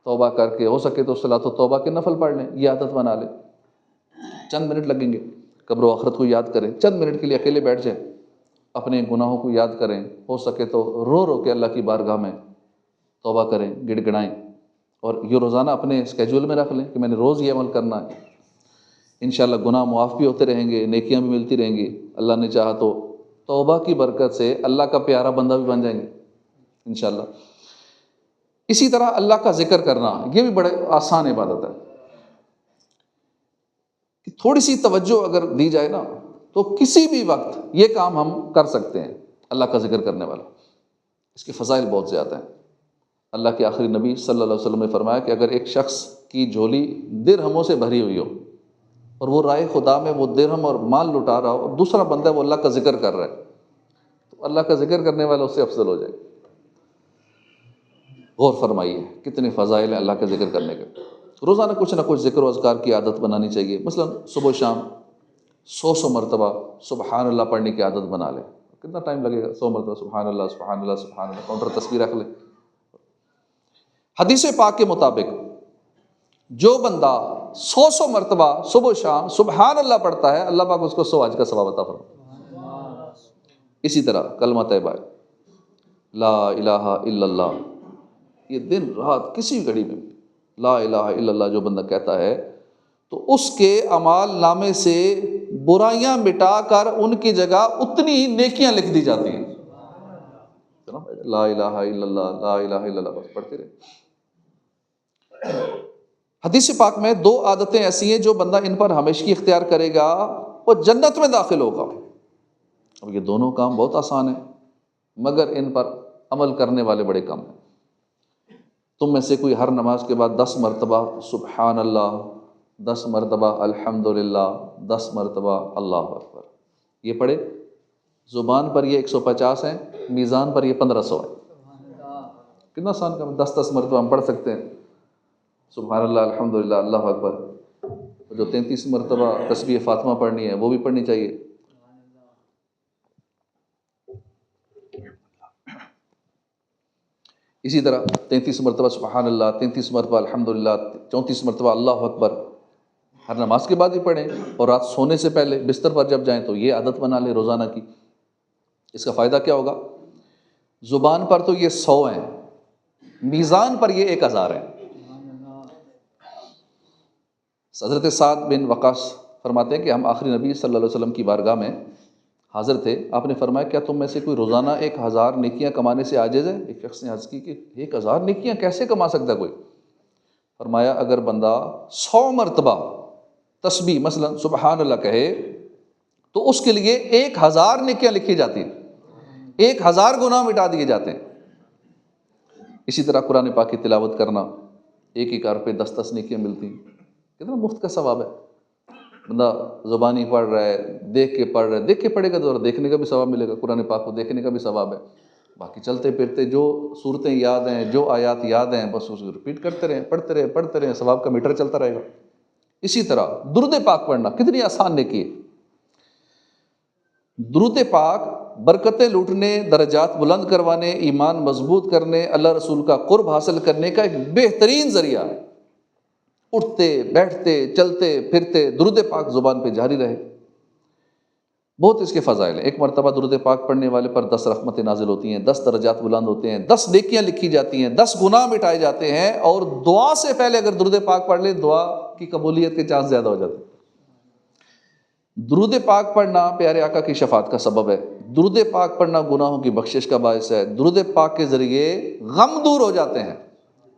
توبہ کر کے، ہو سکے تو صلاۃ و توبہ کے نفل پڑھ لیں، یہ عادت بنا لیں۔ چند منٹ لگیں گے، قبر و آخرت کو یاد کریں، چند منٹ کے لیے اکیلے بیٹھ جائیں، اپنے گناہوں کو یاد کریں، ہو سکے تو رو رو کے اللہ کی بارگاہ میں توبہ کریں، گڑ گڑائیں، اور یہ روزانہ اپنے اسکیجول میں رکھ لیں کہ میں نے روز یہ عمل کرنا ہے۔ انشاءاللہ گناہ معاف بھی ہوتے رہیں گے، نیکیاں بھی ملتی رہیں گی، اللہ نے چاہا تو توبہ کی برکت سے اللہ کا پیارا بندہ بھی بن جائیں گے انشاءاللہ۔ اسی طرح اللہ کا ذکر کرنا، یہ بھی بڑے آسان عبادت ہے، کہ تھوڑی سی توجہ اگر دی جائے نا تو کسی بھی وقت یہ کام ہم کر سکتے ہیں۔ اللہ کا ذکر کرنے والا، اس کے فضائل بہت زیادہ ہیں۔ اللہ کے آخری نبی صلی اللہ علیہ وسلم نے فرمایا کہ اگر ایک شخص کی جھولی درہموں سے بھری ہوئی ہو اور وہ رائے خدا میں وہ درہم اور مال لٹا رہا ہو، اور دوسرا بندہ وہ اللہ کا ذکر کر رہا ہے، تو اللہ کا ذکر کرنے والا اس سے افضل ہو جائے۔ غور فرمائیے کتنے فضائل ہیں اللہ کا ذکر کرنے کے۔ روزانہ کچھ نہ کچھ ذکر و اذکار کی عادت بنانی چاہیے، مثلا صبح و شام 100 مرتبہ سبحان اللہ پڑھنے کی عادت بنا لیں. کتنا ٹائم لگے گا؟ 100 مرتبہ سبحان اللہ سبحان اللہ سبحان اللہ، کاؤنٹر تسبیح رکھ لیں. حدیث پاک کے مطابق جو بندہ 100 مرتبہ صبح و شام سبحان اللہ پڑھتا ہے، اللہ پاک اس کو 100 حج کا ثواب عطا فرماتا ہے. اسی طرح کلمہ طیبہ لا الہ الا اللہ، یہ دن رات کسی گھڑی میں لا الہ الا اللہ جو بندہ کہتا ہے تو اس کے اعمال نامے سے برائیاں مٹا کر ان کی جگہ اتنی ہی نیکیاں لکھ دی جاتی ہیں. لا الہ الا اللہ لا الہ الا اللہ بس پڑھتے رہے. حدیث پاک میں 2 عادتیں ایسی ہیں جو بندہ ان پر ہمیشگی اختیار کرے گا وہ جنت میں داخل ہوگا. اب یہ دونوں کام بہت آسان ہیں مگر ان پر عمل کرنے والے بڑے کم ہیں. تم میں سے کوئی ہر نماز کے بعد 10 مرتبہ سبحان اللہ، 10 مرتبہ الحمدللہ، 10 مرتبہ اللہ اکبر یہ پڑھے. زبان پر یہ 150 ہیں، میزان پر یہ 1500 ہیں. کتنا آسان کام ہے، 10 مرتبہ ہم پڑھ سکتے ہیں سبحان اللہ الحمدللہ اللہ اکبر. جو 33 مرتبہ تسبیح فاطمہ پڑھنی ہے وہ بھی پڑھنی چاہیے. اسی طرح 33 مرتبہ سبحان اللہ، 33 مرتبہ الحمدللہ، 34 مرتبہ اللہ اکبر ہر نماز کے بعد ہی پڑھیں. اور رات سونے سے پہلے بستر پر جب جائیں تو یہ عادت بنا لیں روزانہ کی. اس کا فائدہ کیا ہوگا؟ زبان پر تو یہ 100 ہیں، میزان پر یہ 1000 ہیں. حضرت سعد بن وقاص فرماتے ہیں کہ ہم آخری نبی صلی اللہ علیہ وسلم کی بارگاہ میں حاضر تھے. آپ نے فرمایا کیا تم میں سے کوئی روزانہ 1000 نیکیاں کمانے سے عاجز ہے؟ ایک شخص نے عرض کی کہ 1000 نیکیاں کیسے کما سکتا کوئی؟ فرمایا اگر بندہ 100 مرتبہ تسبیح مثلا سبحان اللہ کہے تو اس کے لیے 1000 نیکیاں لکھی جاتی ہیں، 1000 گناہ مٹا دیے جاتے ہیں. اسی طرح قرآن پاک کی تلاوت کرنا ایک ہی کار پہ 10 نیکیاں ملتی ہیں. کتنا مفت کا ثواب ہے. بندہ زبانی پڑھ رہا ہے، دیکھ کے پڑھ رہا ہے، دیکھ کے پڑھے گا تو دیکھنے کا بھی ثواب ملے گا، قرآن پاک کو دیکھنے کا بھی ثواب ہے. باقی چلتے پھرتے جو صورتیں یاد ہیں، جو آیات یاد ہیں بس اس کو رپیٹ کرتے رہیں، پڑھتے رہیں، ثواب کا میٹر چلتا رہے گا. اسی طرح درود پاک پڑھنا کتنی آسان نیکی ہے. درود پاک برکتیں لوٹنے، درجات بلند کروانے، ایمان مضبوط کرنے، اللہ رسول کا قرب حاصل کرنے کا ایک بہترین ذریعہ ہے. اٹھتے بیٹھتے چلتے پھرتے درود پاک زبان پہ جاری رہے. بہت اس کے فضائل ہیں. 1 مرتبہ درود پاک پڑھنے والے پر 10 رحمتیں نازل ہوتی ہیں، 10 درجات بلند ہوتے ہیں، 10 نیکیاں لکھی جاتی ہیں، 10 گناہ مٹائے جاتے ہیں. اور دعا سے پہلے اگر درود پاک پڑھ لیں دعا کی قبولیت کے چانس زیادہ ہو جاتے ہیں. درود پاک پڑھنا پیارے آقا کی شفاعت کا سبب ہے. درود پاک پڑھنا گناہوں کی بخشش کا باعث ہے. درود پاک کے ذریعے غم دور ہو جاتے ہیں.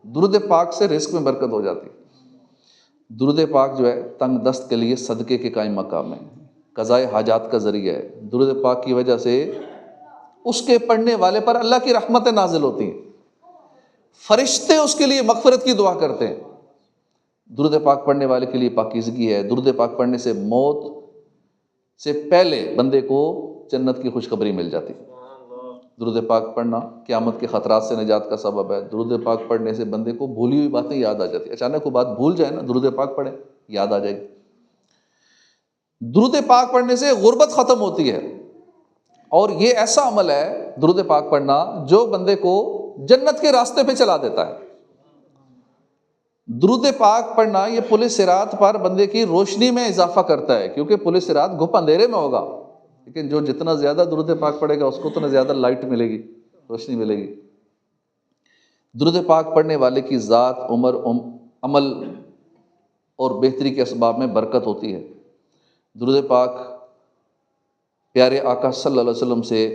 درود پاک سے رزق میں برکت ہو جاتی ہے. درود پاک جو ہے تنگ دست کے لیے صدقے کے قائم مقام ہے، قضائے حاجات کا ذریعہ ہے. درود پاک کی وجہ سے اس کے پڑھنے والے پر اللہ کی رحمتیں نازل ہوتی ہیں، فرشتے اس کے لیے مغفرت کی دعا کرتے ہیں. درود پاک پڑھنے والے کے لیے پاکیزگی ہے. درود پاک پڑھنے سے موت سے پہلے بندے کو جنت کی خوشخبری مل جاتی ہے. درود پاک پڑھنا قیامت کے خطرات سے نجات کا سبب ہے. درود پاک پڑھنے سے بندے کو بھولی ہوئی باتیں یاد آ جاتی ہیں. اچانک کوئی بات بھول جائے نا، درود پاک پڑھیں یاد آ جائے گی. درود پاک پڑھنے سے غربت ختم ہوتی ہے. اور یہ ایسا عمل ہے درود پاک پڑھنا جو بندے کو جنت کے راستے پہ چلا دیتا ہے. درود پاک پڑھنا یہ پل صراط پر بندے کی روشنی میں اضافہ کرتا ہے، کیونکہ پل صراط گھپ اندھیرے میں ہوگا، لیکن جو جتنا زیادہ درود پاک پڑھے گا اس کو اتنا زیادہ لائٹ ملے گی، روشنی ملے گی. درود پاک پڑھنے والے کی ذات، عمر، عمل اور بہتری کے اسباب میں برکت ہوتی ہے. درود پاک پیارے آقا صلی اللہ علیہ وسلم سے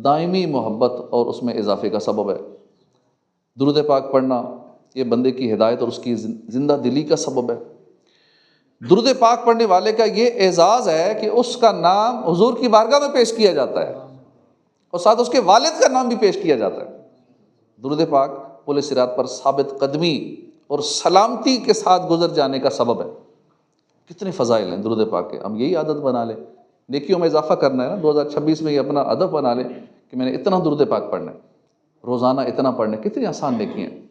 دائمی محبت اور اس میں اضافے کا سبب ہے. درود پاک پڑھنا یہ بندے کی ہدایت اور اس کی زندہ دلی کا سبب ہے. درود پاک پڑھنے والے کا یہ اعزاز ہے کہ اس کا نام حضور کی بارگاہ میں پیش کیا جاتا ہے اور ساتھ اس کے والد کا نام بھی پیش کیا جاتا ہے. درود پاک پل صراط پر ثابت قدمی اور سلامتی کے ساتھ گزر جانے کا سبب ہے. کتنے فضائل ہیں درود پاک کے. ہم یہی عادت بنا لیں، نیکیوں میں اضافہ کرنا ہے نا. 2026 میں یہ اپنا ہدف بنا لیں کہ میں نے اتنا درود پاک پڑھنا ہے، روزانہ اتنا پڑھنا ہے. کتنی آسان نیکیاں ہیں.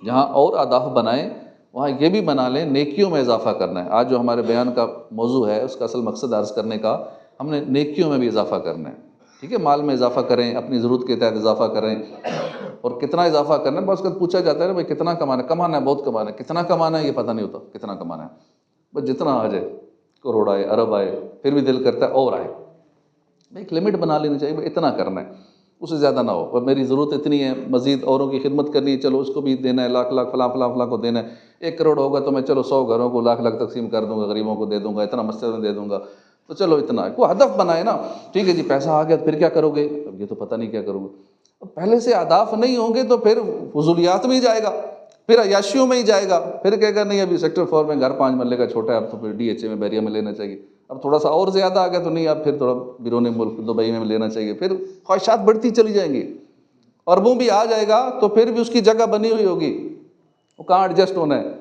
جہاں اور اہداف بنائیں وہاں یہ بھی بنا لیں نیکیوں میں اضافہ کرنا ہے۔ آج جو ہمارے بیان کا موضوع ہے اس کا اصل مقصد عرض کرنے کا، ہم نے نیکیوں میں بھی اضافہ کرنا ہے، ٹھیک ہے؟ مال میں اضافہ کریں، اپنی ضرورت کے تحت اضافہ کریں، اور کتنا اضافہ کرنا ہے۔ بعض اوقات پوچھا جاتا ہے نا بھائی کتنا کمانا ہے، بہت کمانا ہے، کتنا کمانا ہے یہ پتہ نہیں ہوتا کتنا کمانا ہے، بس جتنا آ جائے، کروڑ آئے، ارب آئے، پھر بھی دل کرتا ہے اور آئے۔ ایک لمٹ بنا لینی چاہیے، اتنا کرنا ہے، اس سے زیادہ نہ ہو۔ اور میری ضرورت اتنی ہے، مزید اوروں کی خدمت کرنی ہے، چلو اس کو بھی دینا ہے، لاکھ لاکھ فلاں فلاں فلاں کو دینا ہے۔ 1 کروڑ ہوگا تو میں چلو 100 گھروں کو لاکھ لاکھ تقسیم کر دوں گا، غریبوں کو دے دوں گا، اتنا مسجد میں دے دوں گا، تو چلو اتنا ہے۔ کوئی ہدف بنائے نا، ٹھیک ہے جی پیسہ آ گیا پھر کیا کرو گے؟ اب یہ تو پتہ نہیں کیا کروں گا۔ پہلے سے اہداف نہیں ہوں گے تو پھر فضولیات میں ہی جائے گا، پھر عیاشیوں میں ہی جائے گا، پھر کہے گا نہیں ابھی سیکٹر 4 میں گھر 5 مرلے کا چھوٹا ہے، اب تو پھر DHA میں بیریا میں لینا چاہیے، اب تھوڑا سا اور زیادہ آ گیا تو نہیں، اب پھر تھوڑا بیرون ملک دبئی میں لینا چاہیے، پھر خواہشات بڑھتی چلی جائیں گی۔ اور وہ بھی آ جائے گا تو پھر بھی اس کی جگہ بنی ہوئی ہوگی، وہ کہاں ایڈجسٹ ہونا ہے،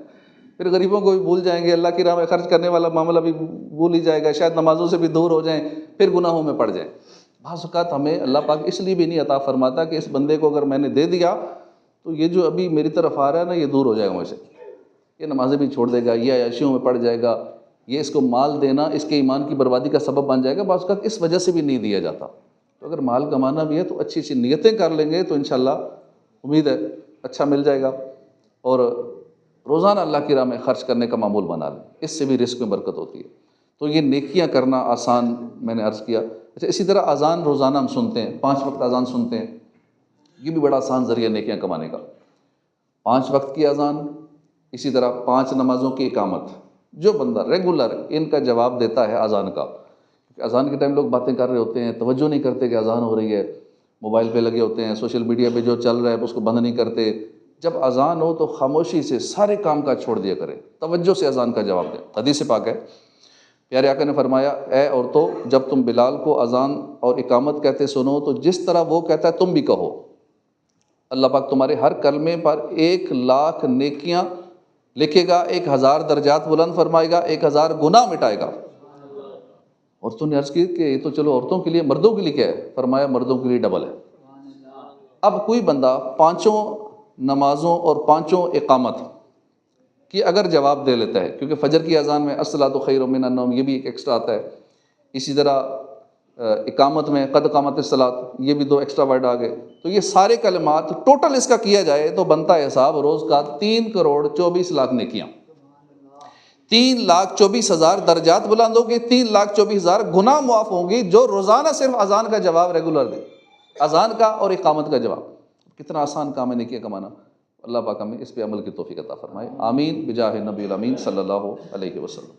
پھر غریبوں کو بھی بھول جائیں گے، اللہ کی راہ میں خرچ کرنے والا معاملہ بھی بھول ہی جائے گا، شاید نمازوں سے بھی دور ہو جائیں، پھر گناہوں میں پڑ جائیں۔ بعض اوقات ہمیں اللہ پاک اس لیے بھی نہیں عطا فرماتا کہ اس بندے کو اگر میں نے دے دیا تو یہ جو ابھی میری طرف آ رہا ہے نا یہ دور ہو جائے گا مجھ سے، یہ نمازیں بھی چھوڑ دے گا، یہ عیاشیوں میں پڑ جائے گا، یہ اس کو مال دینا اس کے ایمان کی بربادی کا سبب بن جائے گا۔ بعض اوقات اس وجہ سے بھی نہیں دیا جاتا۔ تو اگر مال کمانا بھی ہے تو اچھی اچھی نیتیں کر لیں گے تو انشاءاللہ امید ہے اچھا مل جائے گا، اور روزانہ اللہ کی راہ میں خرچ کرنے کا معمول بنا لیں، اس سے بھی رزق میں برکت ہوتی ہے۔ تو یہ نیکیاں کرنا آسان میں نے عرض کیا۔ اچھا اسی طرح اذان روزانہ ہم سنتے ہیں، 5 وقت اذان سنتے ہیں، یہ بھی بڑا آسان ذریعہ نیکیاں کمانے کا۔ 5 وقت کی اذان، اسی طرح 5 نمازوں کی اقامت، جو بندہ ریگولر ان کا جواب دیتا ہے اذان کا، اذان کے ٹائم لوگ باتیں کر رہے ہوتے ہیں، توجہ نہیں کرتے کہ اذان ہو رہی ہے، موبائل پہ لگے ہوتے ہیں، سوشل میڈیا پہ جو چل رہا ہے اس کو بند نہیں کرتے۔ جب اذان ہو تو خاموشی سے سارے کام کا چھوڑ دیا کرے، توجہ سے اذان کا جواب دیں۔ حدیث پاک ہے، پیارے آقا نے فرمایا اے عورتوں جب تم بلال کو اذان اور اقامت کہتے سنو تو جس طرح وہ کہتا ہے تم بھی کہو، اللہ پاک تمہارے ہر کلمے پر 1,00,000 نیکیاں لکھے گا، 1,000 درجات بلند فرمائے گا، 1,000 گناہ مٹائے گا۔ عورتوں نے عرض کی کہ یہ تو چلو عورتوں کے لیے، مردوں کے لیے کیا ہے؟ فرمایا مردوں کے لیے ڈبل ہے۔ اب کوئی بندہ 5 نمازوں اور 5 اقامت کی اگر جواب دے لیتا ہے، کیونکہ فجر کی اذان میں الصلاۃ خیر من النوم یہ بھی ایک ایکسٹرا آتا ہے، اسی طرح اقامت میں قد قامت الصلاۃ یہ بھی 2 ایکسٹرا ورڈ آ گئے، تو یہ سارے کلمات ٹوٹل اس کا کیا جائے تو بنتا ہے حساب روز کا 3,24,00,000 نیکیاں، 3,24,000 درجات بلند ہوگی، 3,24,000 گناہ معاف ہوں گی جو روزانہ صرف اذان کا جواب ریگولر دے، اذان کا اور اقامت کا جواب۔ کتنا آسان کام ہے نیکیاں کمانا۔ اللہ پاک ہمیں اس پہ عمل کی توفیق عطا فرمائے، آمین بجاہ نبی الامین صلی اللہ علیہ وسلم۔